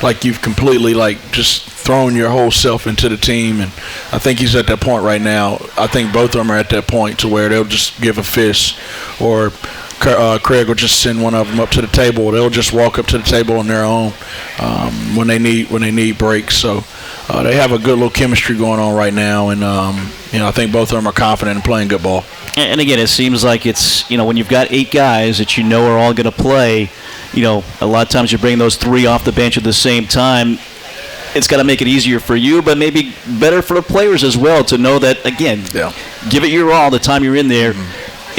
Like, you've completely, just thrown your whole self into the team, and I think he's at that point right now. I think both of them are at that point to where they'll just give a fist, or Craig will just send one of them up to the table. They'll just walk up to the table on their own when they need breaks. So they have a good little chemistry going on right now, and I think both of them are confident in playing good ball. And again, it seems like it's, when you've got 8 guys that are all going to play, a lot of times you bring those 3 off the bench at the same time. It's got to make it easier for you, but maybe better for the players as well to know that, again, give it your all the time you're in there,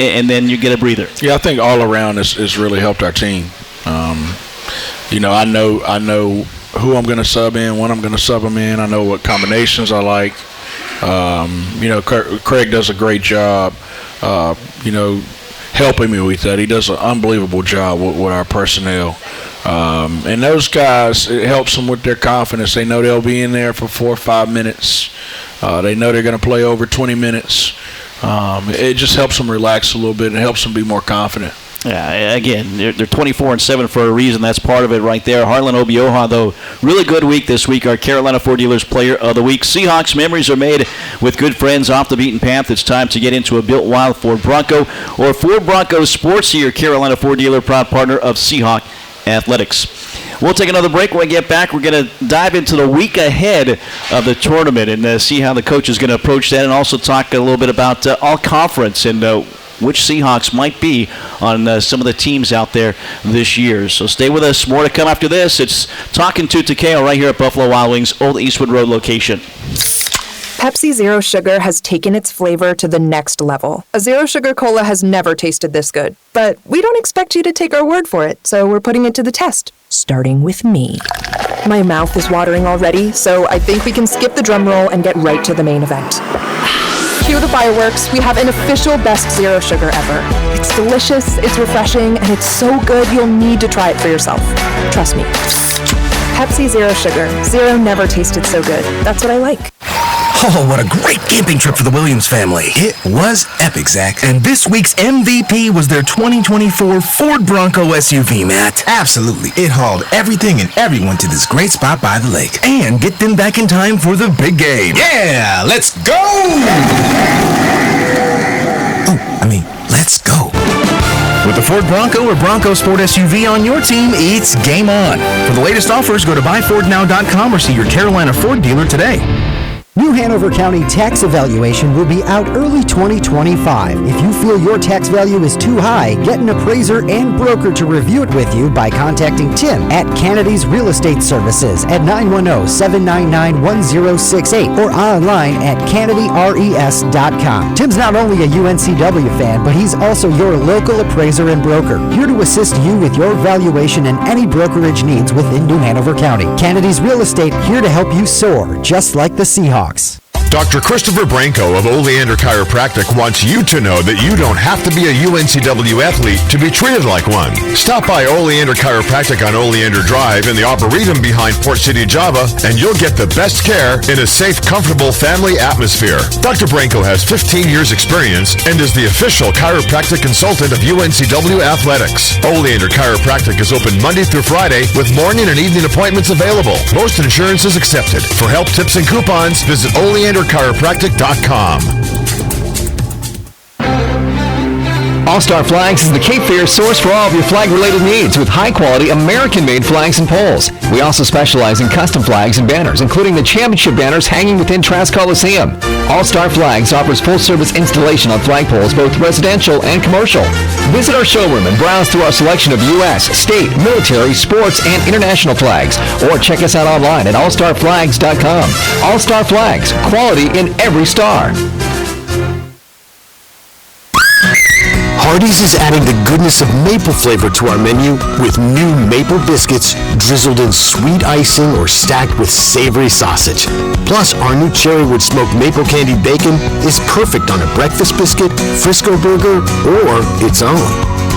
and then you get a breather. Yeah, I think all around has really helped our team. I know who I'm going to sub in, when I'm going to sub them in. I know what combinations I like. Craig does a great job, helping me with that. He does an unbelievable job with our personnel. And those guys, it helps them with their confidence. They know they'll be in there for 4 or 5 minutes. They know they're going to play over 20 minutes. It just helps them relax a little bit and helps them be more confident. Yeah, again, they're 24-7 for a reason. That's part of it right there. Harlan Obioha, though, really good week this week. Our Carolina Ford Dealers Player of the Week. Seahawks memories are made with good friends off the beaten path. It's time to get into a built wild Ford Bronco or Ford Bronco Sports. Your Carolina Ford Dealer, proud partner of Seahawk Athletics. We'll take another break. When we get back, we're going to dive into the week ahead of the tournament and see how the coach is going to approach that, and also talk a little bit about all-conference and which Seahawks might be on some of the teams out there this year. So stay with us. More to come after this. It's Talkin to Takayo right here at Buffalo Wild Wings, Old Eastwood Road location. Pepsi Zero Sugar has taken its flavor to the next level. A Zero Sugar Cola has never tasted this good. But we don't expect you to take our word for it, so we're putting it to the test. Starting with me. My mouth is watering already, so I think we can skip the drum roll and get right to the main event. Cue the fireworks. We have an official best Zero Sugar ever. It's delicious, it's refreshing, and it's so good you'll need to try it for yourself. Trust me. Pepsi Zero Sugar. Zero never tasted so good. That's what I like. Oh, what a great camping trip for the Williams family. It was epic, Zach. And this week's MVP was their 2024 Ford Bronco SUV, Matt. Absolutely. It hauled everything and everyone to this great spot by the lake. And get them back in time for the big game. Yeah, let's go! Let's go. With the Ford Bronco or Bronco Sport SUV on your team, it's game on. For the latest offers, go to buyfordnow.com or see your Carolina Ford dealer today. New Hanover County tax evaluation will be out early 2025. If you feel your tax value is too high, get an appraiser and broker to review it with you by contacting Tim at Kennedy's Real Estate Services at 910-799-1068 or online at KennedyRES.com. Tim's not only a UNCW fan, but he's also your local appraiser and broker, here to assist you with your valuation and any brokerage needs within New Hanover County. Kennedy's Real Estate, here to help you soar, just like the Seahawks. Dr. Christopher Branco of Oleander Chiropractic wants you to know that you don't have to be a UNCW athlete to be treated like one. Stop by Oleander Chiropractic on Oleander Drive in the Arboretum behind Port City, Java, and you'll get the best care in a safe, comfortable family atmosphere. Dr. Branco has 15 years experience and is the official chiropractic consultant of UNCW Athletics. Oleander Chiropractic is open Monday through Friday with morning and evening appointments available. Most insurance is accepted. For help, tips, and coupons, visit OleanderChiropractic.com. All-Star Flags is the Cape Fear source for all of your flag-related needs with high-quality American-made flags and poles. We also specialize in custom flags and banners, including the championship banners hanging within Trask Coliseum. All-Star Flags offers full-service installation on flagpoles, both residential and commercial. Visit our showroom and browse through our selection of U.S., state, military, sports, and international flags. Or check us out online at allstarflags.com. All-Star Flags, quality in every star. Hardee's is adding the goodness of maple flavor to our menu with new maple biscuits drizzled in sweet icing or stacked with savory sausage. Plus, our new cherrywood smoked maple candied bacon is perfect on a breakfast biscuit, Frisco burger, or its own.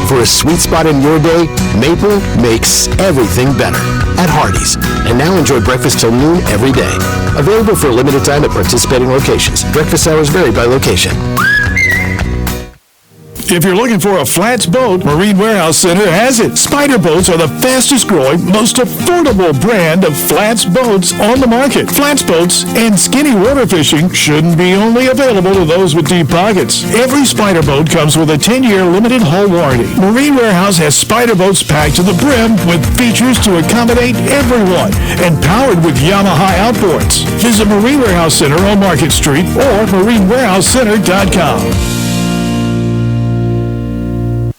For a sweet spot in your day, maple makes everything better at Hardee's. And now enjoy breakfast till noon every day. Available for a limited time at participating locations. Breakfast hours vary by location. If you're looking for a flats boat, Marine Warehouse Center has it. Spider boats are the fastest growing, most affordable brand of flats boats on the market. Flats boats and skinny water fishing shouldn't be only available to those with deep pockets. Every Spider boat comes with a 10-year limited hull warranty. Marine Warehouse has Spider boats packed to the brim with features to accommodate everyone and powered with Yamaha outboards. Visit Marine Warehouse Center on Market Street or marinewarehousecenter.com.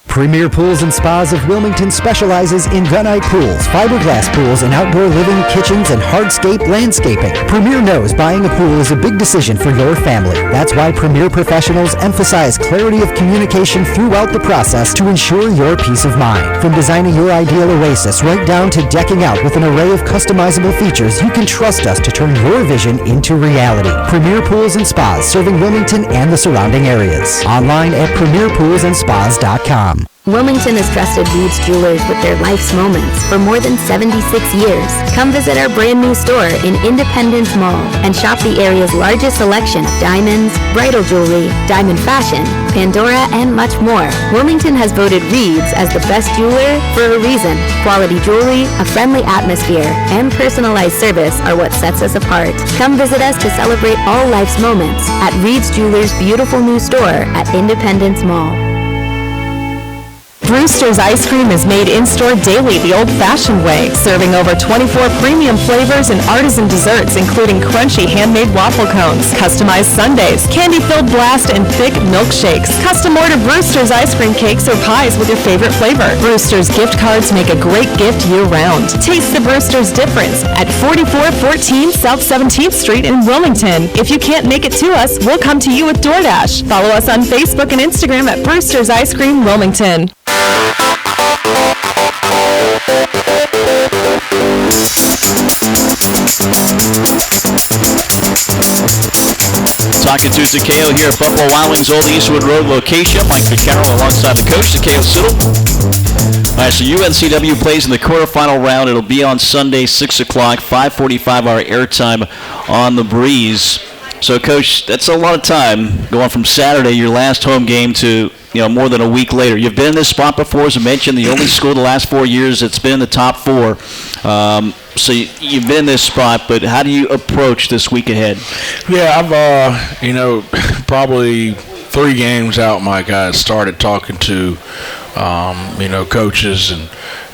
Premier Pools and Spas of Wilmington specializes in gunite pools, fiberglass pools, and outdoor living, kitchens, and hardscape landscaping. Premier knows buying a pool is a big decision for your family. That's why Premier professionals emphasize clarity of communication throughout the process to ensure your peace of mind. From designing your ideal oasis right down to decking out with an array of customizable features, you can trust us to turn your vision into reality. Premier Pools and Spas, serving Wilmington and the surrounding areas. Online at premierpoolsandspas.com. Wilmington has trusted Reed's Jewelers with their life's moments for more than 76 years. Come visit our brand new store in Independence Mall and shop the area's largest selection of diamonds, bridal jewelry, diamond fashion, Pandora, and much more. Wilmington has voted Reed's as the best jeweler for a reason. Quality jewelry, a friendly atmosphere, and personalized service are what sets us apart. Come visit us to celebrate all life's moments at Reed's Jewelers' beautiful new store at Independence Mall. Brewster's Ice Cream is made in-store daily the old-fashioned way, serving over 24 premium flavors and artisan desserts, including crunchy handmade waffle cones, customized sundaes, candy-filled blast, and thick milkshakes. Custom order Brewster's ice cream cakes or pies with your favorite flavor. Brewster's gift cards make a great gift year-round. Taste the Brewster's difference at 4414 South 17th Street in Wilmington. If you can't make it to us, we'll come to you with DoorDash. Follow us on Facebook and Instagram at Brewster's Ice Cream Wilmington. Talking to Takayo here at Buffalo Wild Wings Old Eastwood Road location. Mike McCarroll alongside the coach, Takayo Siddle. All right, so UNCW plays in the quarterfinal round. It'll be on Sunday, 6 o'clock, 5:45 hour airtime on the Breeze. So, Coach, that's a lot of time going from Saturday, your last home game, to more than a week later. You've been in this spot before, as I mentioned, the only school the last 4 years that's been in the top four. So you've been in this spot, but how do you approach this week ahead? Yeah, I've, probably 3 games out, Mike, I started talking to, coaches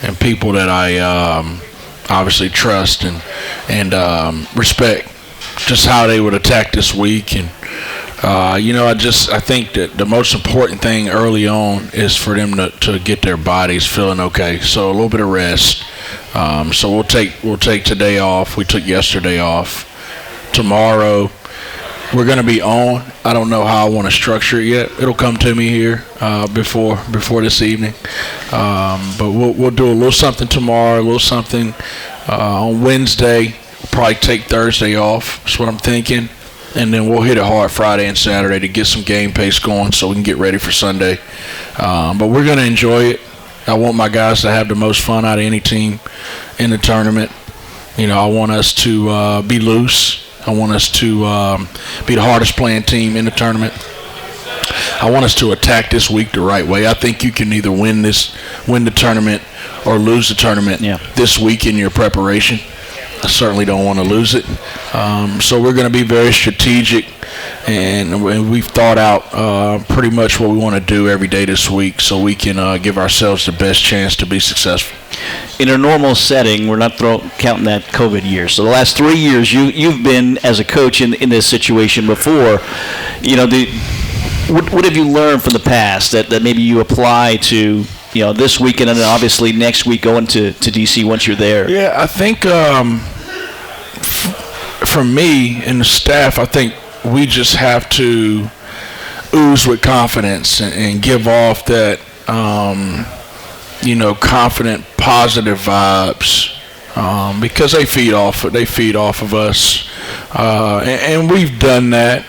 and people that I obviously trust and respect just how they would attack this week. And, I think that the most important thing early on is for them to get their bodies feeling okay. So a little bit of rest. So we'll take today off. We took yesterday off. Tomorrow we're going to be on. I don't know how I want to structure it yet. It'll come to me here before this evening. But we'll do a little something tomorrow, a little something on Wednesday. We'll probably take Thursday off. That's what I'm thinking. and then we'll hit it hard Friday and Saturday to get some game pace going so we can get ready for Sunday. But we're going to enjoy it. I want my guys to have the most fun out of any team in the tournament. I want us to be loose. I want us to be the hardest playing team in the tournament. I want us to attack this week the right way. I think you can either win the tournament or lose the tournament this week in your preparation. I certainly don't want to lose it. So we're going to be very strategic, and we've thought out pretty much what we want to do every day this week so we can give ourselves the best chance to be successful. In a normal setting, we're not counting that COVID year. So the last 3 years, you've been as a coach in this situation before. What have you learned from the past that maybe you apply to this weekend and then obviously next week going to DC once you're there? Yeah, I think for me and the staff, I think we just have to ooze with confidence and give off that confident, positive vibes because they feed off of us, and we've done that.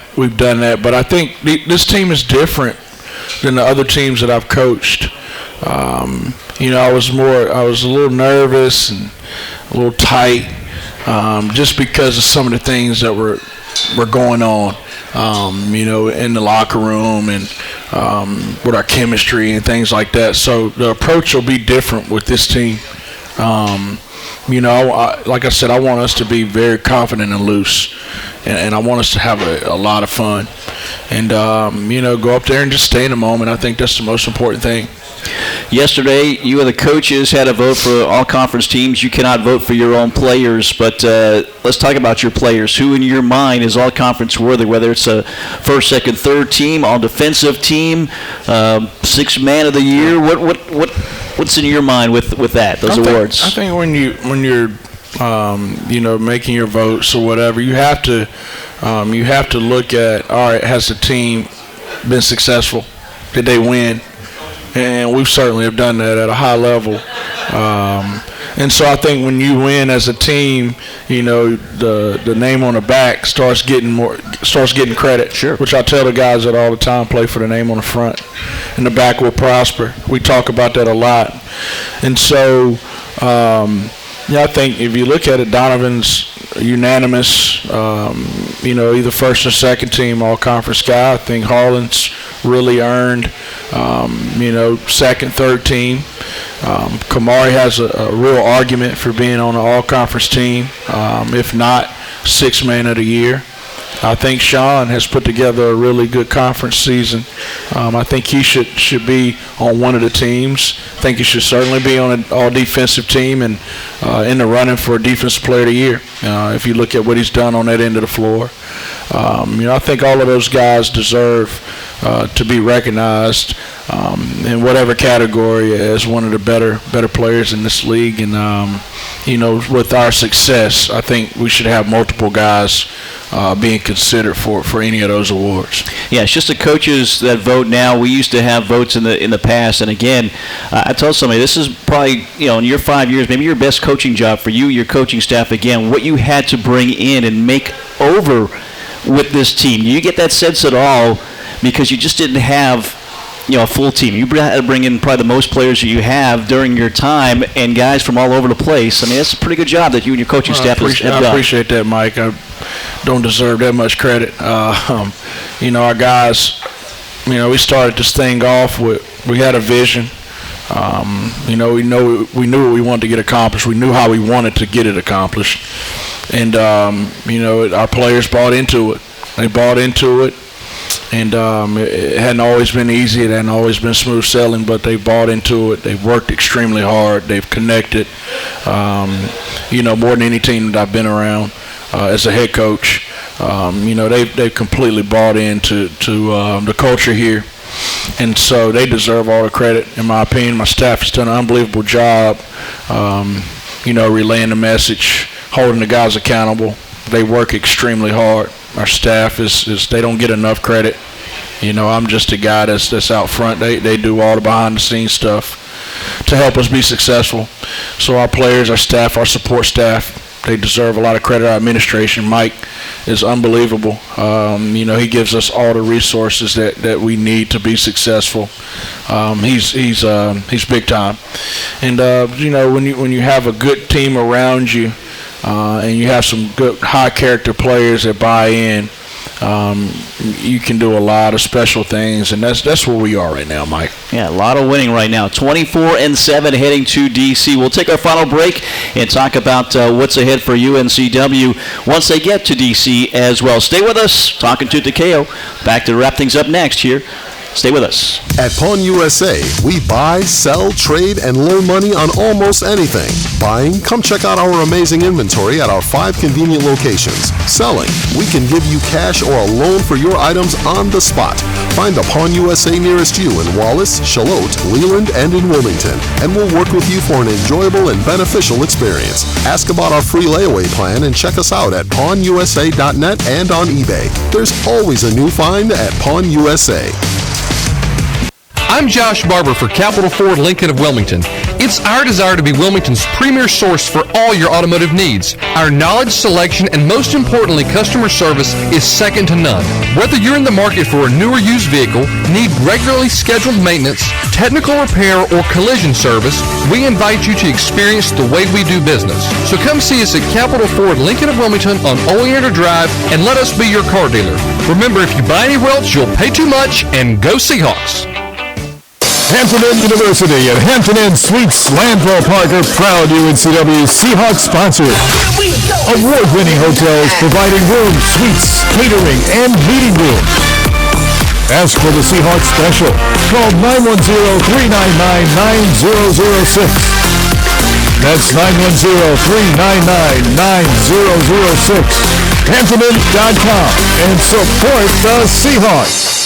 But I think this team is different than the other teams that I've coached. I was a little nervous and a little tight, just because of some of the things that were going on, in the locker room and with our chemistry and things like that. So the approach will be different with this team. Like I said, I want us to be very confident and loose, and I want us to have a lot of fun, and go up there and just stay in the moment. I think that's the most important thing. Yesterday, you and the coaches had a vote for all conference teams. You cannot vote for your own players, but let's talk about your players. Who in your mind is all conference worthy, whether it's a first, second, third team, all defensive team, sixth man of the year? What's in your mind with those awards? I think when you're making your votes or whatever, you have to look at, all right, has the team been successful? Did they win? And we certainly have done that at a high level. And so I think when you win as a team, the name on the back starts getting credit. Sure. Which I tell the guys that all the time, play for the name on the front, and the back will prosper. We talk about that a lot. And so, I think if you look at it, Donovan's unanimous, either first or second team all-conference guy. I think Harlan's really earned, second, third team. Kamari has a real argument for being on an all-conference team, if not sixth man of the year. I think Sean has put together a really good conference season. I think he should be on one of the teams. I think he should certainly be on an all-defensive team and in the running for a defensive player of the year. If you look at what he's done on that end of the floor, I think all of those guys deserve to be recognized in whatever category as one of the better players in this league. And with our success, I think we should have multiple guys being considered for any of those awards. Yeah, it's just the coaches that vote now. We used to have votes in the past, and again, I told somebody this is probably in your 5 years, maybe your best coaching job for you, your coaching staff. Again, what you had to bring in and make over with this team. Do you get that sense at all? Because you just didn't have a full team. You had to bring in probably the most players that you have during your time, and guys from all over the place. I mean, that's a pretty good job that you and your coaching staff have done. I appreciate that, Mike. I don't deserve that much credit. Our guys, we started this thing off with, we had a vision. We knew what we wanted to get accomplished. We knew how we wanted to get it accomplished. And, our players bought into it. They bought into it. And it hadn't always been easy. It hadn't always been smooth sailing, but they bought into it. They've worked extremely hard. They've connected, more than any team that I've been around as a head coach. They've completely bought into the culture here. And so they deserve all the credit, in my opinion. My staff has done an unbelievable job, relaying the message, holding the guys accountable. They work extremely hard. Our staff is they don't get enough credit. I'm just a guy that's out front. They do all the behind-the-scenes stuff to help us be successful. So our players, our staff, our support staff, They deserve a lot of credit. Our administration, Mike, is unbelievable. He gives us all the resources that we need to be successful. He's big time. And when you have a good team around you, and you have some good high character players that buy in, you can do a lot of special things, and that's where we are right now, Mike. Yeah, a lot of winning right now. 24-7 heading to D.C. We'll take our final break and talk about what's ahead for UNCW once they get to D.C. as well. Stay with us. Talking to Takayo. Back to wrap things up next here. Stay with us. At Pawn USA, we buy, sell, trade, and loan money on almost anything. Buying? Come check out our amazing inventory at our 5 convenient locations. Selling? We can give you cash or a loan for your items on the spot. Find the Pawn USA nearest you in Wallace, Charlotte, Leland, and in Wilmington, and we'll work with you for an enjoyable and beneficial experience. Ask about our free layaway plan and check us out at pawnusa.net and on eBay. There's always a new find at Pawn USA. I'm Josh Barber for Capital Ford Lincoln of Wilmington. It's our desire to be Wilmington's premier source for all your automotive needs. Our knowledge, selection, and most importantly, customer service is second to none. Whether you're in the market for a new or used vehicle, need regularly scheduled maintenance, technical repair, or collision service, we invite you to experience the way we do business. So come see us at Capital Ford Lincoln of Wilmington on Oleander Drive and let us be your car dealer. Remember, if you buy anywhere else, you'll pay too much, and go Seahawks. Hampton Inn University and Hampton Inn Suites Landville Park are proud UNCW Seahawks sponsors. Award-winning hotels providing rooms, suites, catering, and meeting rooms. Ask for the Seahawks special. Call 910-399-9006. That's 910-399-9006. HamptonInn.com and support the Seahawks.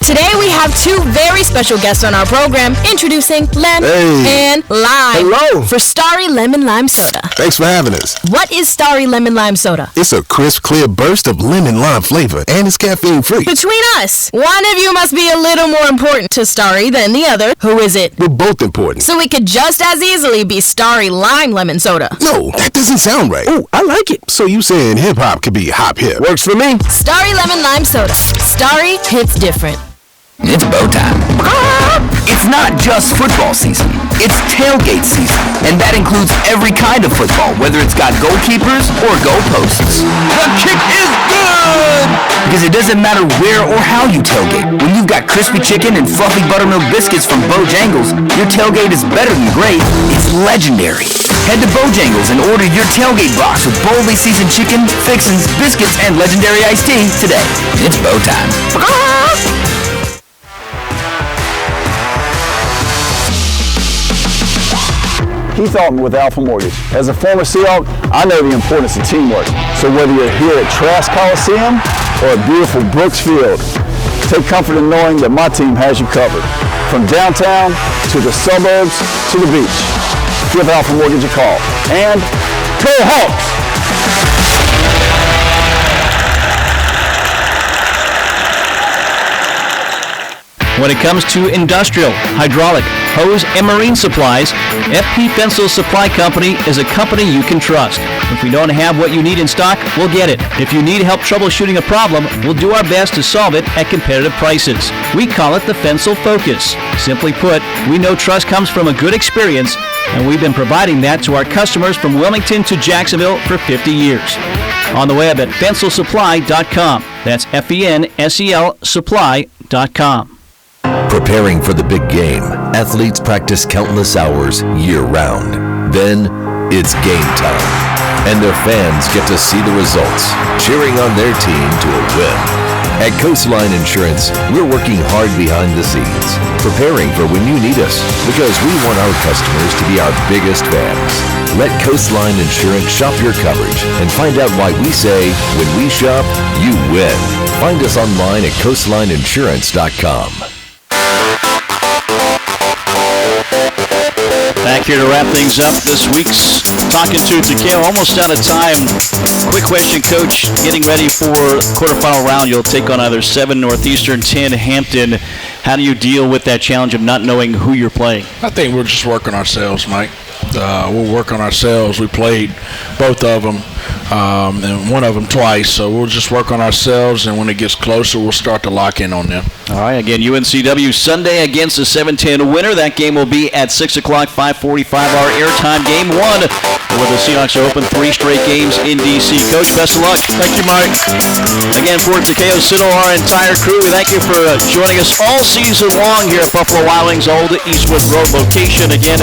Today we have 2 very special guests on our program, introducing Lem and Lime. Hello. For Starry Lemon Lime Soda. Thanks for having us. What is Starry Lemon Lime Soda? It's a crisp, clear burst of lemon lime flavor, and it's caffeine-free. Between us, one of you must be a little more important to Starry than the other. Who is it? We're both important. So we could just as easily be Starry Lime Lemon Soda. No, that doesn't sound right. Oh, I like it. So you saying hip-hop could be hop-hip. Works for me. Starry Lemon Lime Soda. Starry hits different. It's bow time. It's not just football season. It's tailgate season. And that includes every kind of football, whether it's got goalkeepers or goalposts. The kick is good! Because it doesn't matter where or how you tailgate. When you've got crispy chicken and fluffy buttermilk biscuits from Bojangles, your tailgate is better than great. It's legendary. Head to Bojangles and order your tailgate box with boldly seasoned chicken, fixins, biscuits, and legendary iced tea today. It's bow time. Keith Altman with Alpha Mortgage. As a former Seahawk, I know the importance of teamwork. So whether you're here at Trask Coliseum or at beautiful Brooks Field, take comfort in knowing that my team has you covered. From downtown to the suburbs to the beach. Give Alpha Mortgage a call. And go Hawks! When it comes to industrial, hydraulic, hose, and marine supplies, FP Fensel Supply Company is a company you can trust. If we don't have what you need in stock, we'll get it. If you need help troubleshooting a problem, we'll do our best to solve it at competitive prices. We call it the Fensel Focus. Simply put, we know trust comes from a good experience, and we've been providing that to our customers from Wilmington to Jacksonville for 50 years. On the web at fenselsupply.com. That's FENSEL supply.com. Preparing for the big game, athletes practice countless hours year-round. Then, it's game time, and their fans get to see the results, cheering on their team to a win. At Coastline Insurance, we're working hard behind the scenes, preparing for when you need us, because we want our customers to be our biggest fans. Let Coastline Insurance shop your coverage and find out why we say, when we shop, you win. Find us online at coastlineinsurance.com. Back here to wrap things up this week's Talkin' to Takayo. Almost out of time. Quick question, Coach. Getting ready for quarterfinal round, you'll take on either 7 Northeastern, 10 Hampton. How do you deal with that challenge of not knowing who you're playing? I think we're just working ourselves, Mike. We'll work on ourselves. We played both of them and one of them twice, so we'll just work on ourselves, and when it gets closer, we'll start to lock in on them. All right, again, UNCW Sunday against the 7-10 winner. That game will be at 6 o'clock, 5:45-hour airtime. Game 1, where the Seahawks are open 3 straight games in D.C. Coach, best of luck. Thank you, Mike. Again, for Takayo Siddle, our entire crew, we thank you for joining us all season long here at Buffalo Wild Wings' old Eastwood Road location. Again,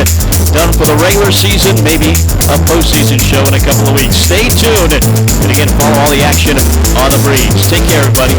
done for the regular season, maybe a postseason show in a couple of weeks. Stay tuned, and again, follow all the action on the Breeze. Take care, everybody.